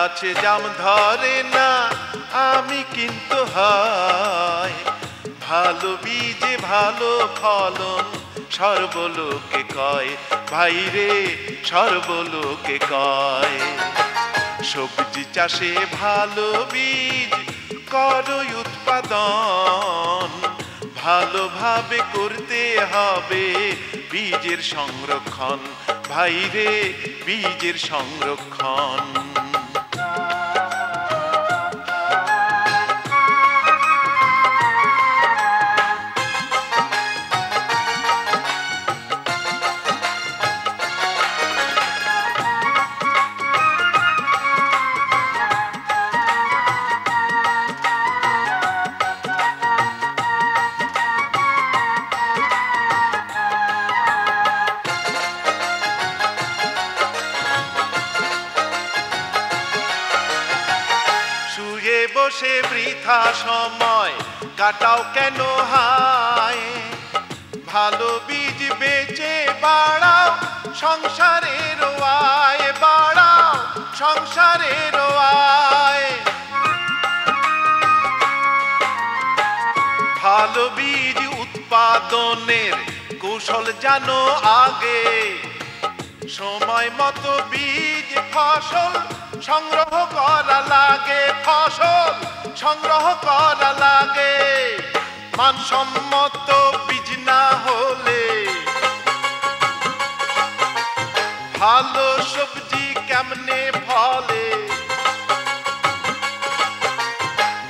গাছে জাম ধরে না আমি কিন্তু হয় ভালো বীজে ভালো ফলন সর্বলোকে কয় ভাইরে সর্বলোকে কয় সবজি চাষে ভালো বীজ করো উৎপাদন ভালোভাবে করতে হবে বীজের সংরক্ষণ ভাইরে বীজের সংরক্ষণ বসে বৃথা সময় কাটাও কেন হায় ভালো বীজ বেচে বাড়াও সংসারের আয় বাড়াও সংসারের আয় ভালো বীজ উৎপাদনের কৌশল জানো আগে সময় মতো বীজ ফসল সংগ্রহ করা লাগে ফসল সংগ্রহ করা লাগে মানসম্মত বীজ না হলে ভালো সবজি কেমনে ফলে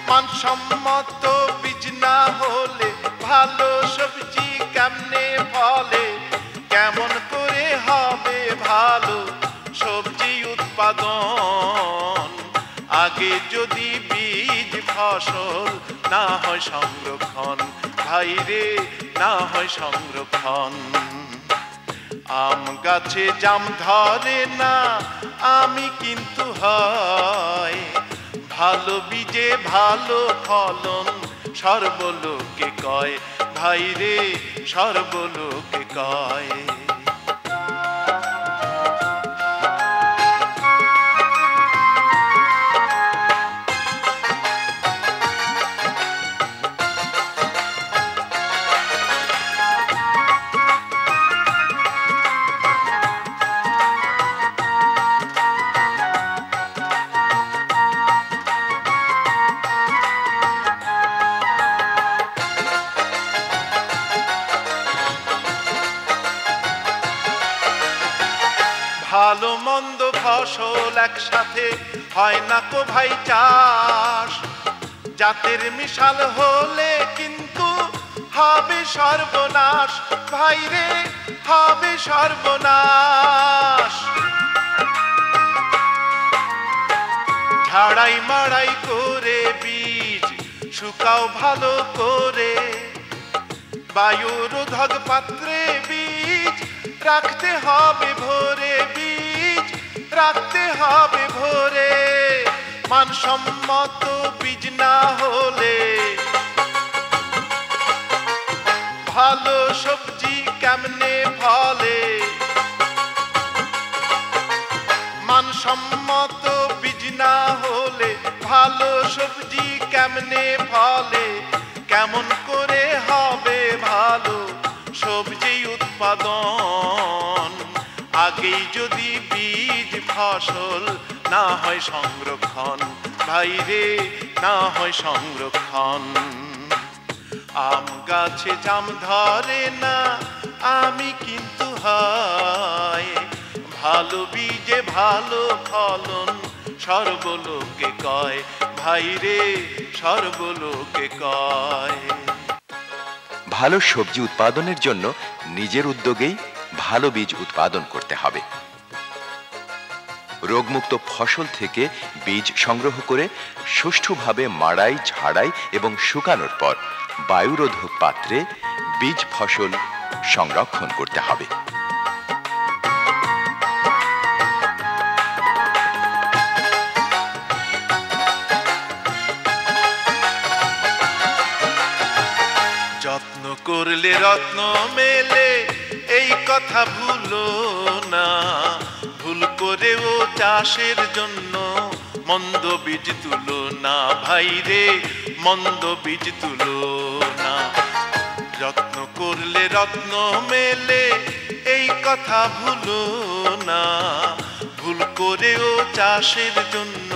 মানসম্মত বীজ না হলে ভালো সবজি কেমনে ফলে কেমন করে হবে ভালো সবজি উৎপাদন আগে যদি বীজ ফসল না হয় সংরক্ষণ ভাইরে না হয় সংরক্ষণ আম গাছে জাম ধরে না আমি কিন্তু হয় ভালো বীজে ভালো ফলন সর্বলোকে কয় ভাইরে সর্বলোকে কয় ভালো মন্দ ফসল একসাথে হয় না কো ভাই চাষ জাতের মিশাল হলে কিন্তু হবে সর্বনাশ ভাইরে হবে সর্বনাশ ঝাড়াই মাড়াই করে বীজ শুকাও ভালো করে বায়ুরোধক পাত্রে বীজ রাখতে হবে ভরে বীজ রাখতে হবে ভরে মানসম্মত বীজ না হলে ভালো সবজি কেমনে ফলে মানসম্মত বীজ না হলে ভালো সবজি কেমনে ফলে কেমন করে হবে ভালো সবজি উৎপাদন আগেই যদি বীজ ফসল না হয় সংরক্ষণ ভাইরে না হয় সংরক্ষণ আম গাছে জাম ধরে না আমি কিন্তু হয় ভালো বীজে ভালো ফলন সর্বলোকে কয় ভাইরে সর্বলোকে কয় ভালো সবজি উৎপাদনের জন্য নিজের উদ্যোগেই ভালো বীজ উৎপাদন করতে হবে রোগমুক্ত ফসল থেকে বীজ সংগ্রহ করে সুষ্ঠুভাবে মাড়াই ঝাড়াই এবং শুকানোর পর বায়ুরোধক পাত্রে বীজ ফসল সংরক্ষণ করতে হবে যত্ন করলে রত্ন মেলে এই কথা ভুলো না ভুল করেও চাষের জন্য মন্দ বীজ তুলো না ভাই রে, মন্দ বীজ তুলো না। যত্ন করলে রত্ন মেলে, এই কথা ভুলো না। ভুল করেও চাষের জন্য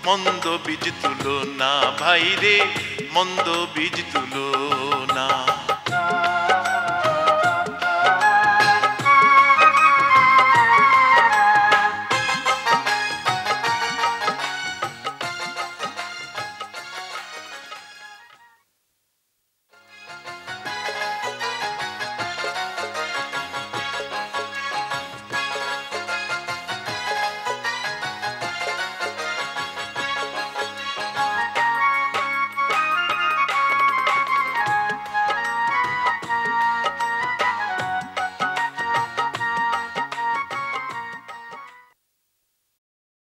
মন্দ বীজ তুলো না ভাই রে, মন্দ বীজ তুলো